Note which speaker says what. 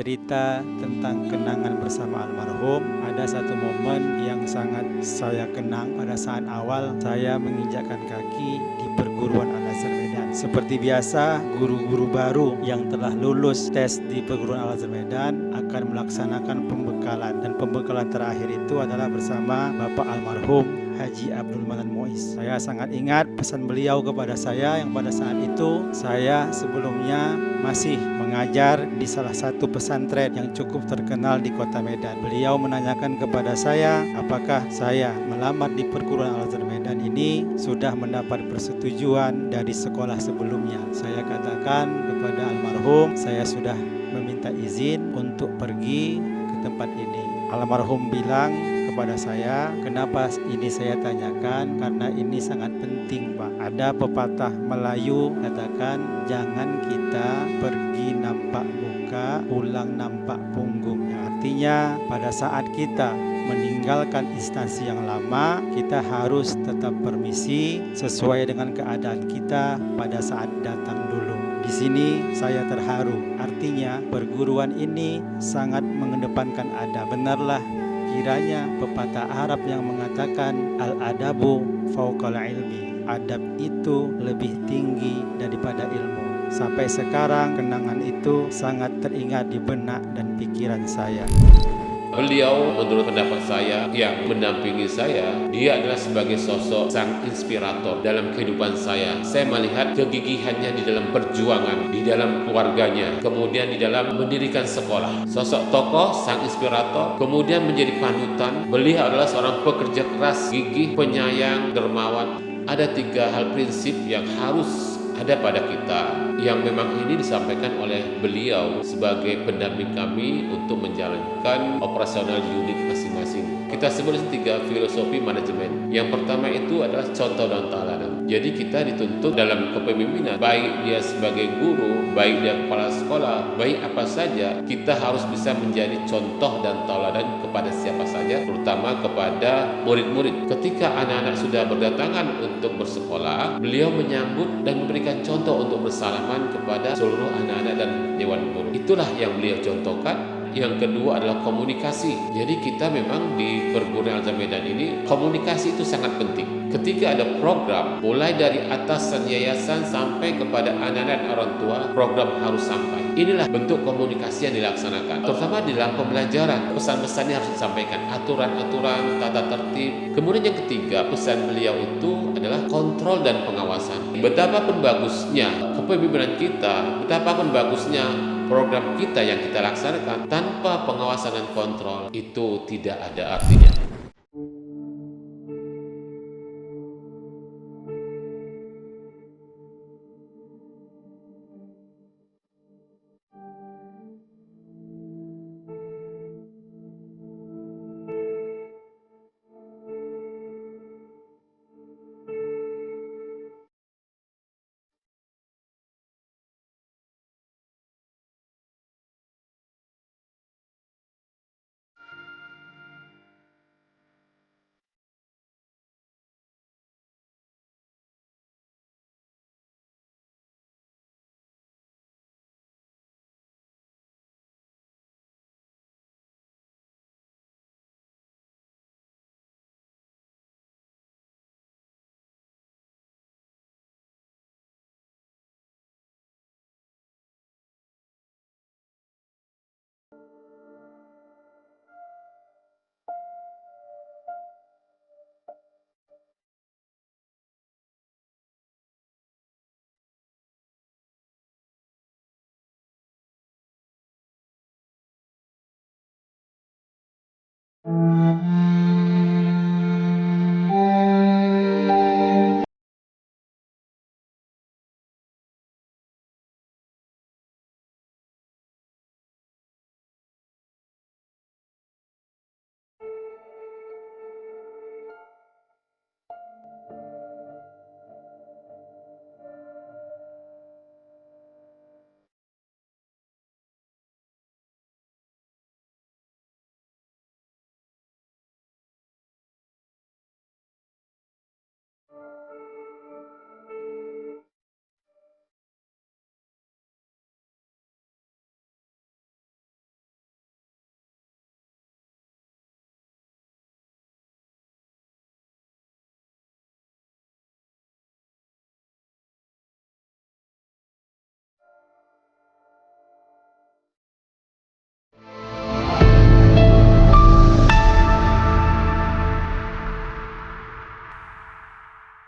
Speaker 1: bercerita tentang kenangan bersama almarhum, ada satu momen yang sangat saya kenang pada saat awal saya menginjakkan kaki di perguruan Al-Azhar Medan. Seperti biasa, guru-guru baru yang telah lulus tes di perguruan Al-Azhar Medan akan melaksanakan pembekalan, dan pembekalan terakhir itu adalah bersama Bapak almarhum Haji Abdul Manan Muiz. Saya sangat ingat pesan beliau kepada saya yang pada saat itu saya sebelumnya masih mengajar di salah satu pesantren yang cukup terkenal di kota Medan. Beliau menanyakan kepada saya apakah saya melamar di perguruan Al-Azhar Medan ini sudah mendapat persetujuan dari sekolah sebelumnya. Saya katakan kepada almarhum saya sudah meminta izin untuk pergi ke tempat ini. Almarhum bilang kepada saya, kenapa ini saya tanyakan? Karena ini sangat penting, Pak. Ada pepatah Melayu katakan, jangan kita pergi nampak muka, pulang nampak punggung. Artinya pada saat kita meninggalkan instansi yang lama, kita harus tetap permisi sesuai dengan keadaan kita pada saat datang dulu. Di sini saya terharu. Artinya perguruan ini sangat mengedepankan adab. Benarlah kiranya pepatah Arab yang mengatakan al-adabu fauqal ilmi, adab itu lebih tinggi daripada ilmu. Sampai sekarang kenangan itu sangat teringat di benak dan pikiran saya.
Speaker 2: Beliau menurut pendapat saya yang mendampingi saya, dia adalah sebagai sosok sang inspirator dalam kehidupan saya. Saya melihat kegigihannya di dalam perjuangan, di dalam keluarganya, kemudian di dalam mendirikan sekolah. Sosok tokoh, sang inspirator, kemudian menjadi panutan. Beliau adalah seorang pekerja keras, gigih, penyayang, dermawan. Ada 3 hal prinsip yang harus ada pada kita, yang memang ini disampaikan oleh beliau sebagai pendamping kami untuk menjalankan operasional unit masing-masing. Kita sebut 3 filosofi manajemen. Yang pertama itu adalah contoh dan tauladan. Jadi kita dituntut dalam kepemimpinan, baik dia sebagai guru, baik dia kepala sekolah, baik apa saja, kita harus bisa menjadi contoh dan tauladan kepada siapa saja, terutama kepada murid-murid. Ketika anak-anak sudah berdatangan untuk bersekolah, beliau menyambut dan memberikan contoh untuk bersalaman kepada seluruh anak-anak dan dewan guru. Itulah yang beliau contohkan. Yang kedua adalah komunikasi. Jadi kita memang di perguruan Al-Azhar Medan ini komunikasi itu sangat penting. Ketika ada program, mulai dari atasan yayasan sampai kepada anak-anak dan orang tua, program harus sampai. Inilah bentuk komunikasi yang dilaksanakan, terutama di dalam pembelajaran. Pesan-pesannya harus disampaikan, aturan-aturan, tata tertib. Kemudian yang ketiga, pesan beliau itu adalah kontrol dan pengawasan. Betapapun bagusnya kepemimpinan kita, betapapun bagusnya program kita yang kita laksanakan, tanpa pengawasan dan kontrol itu tidak ada artinya.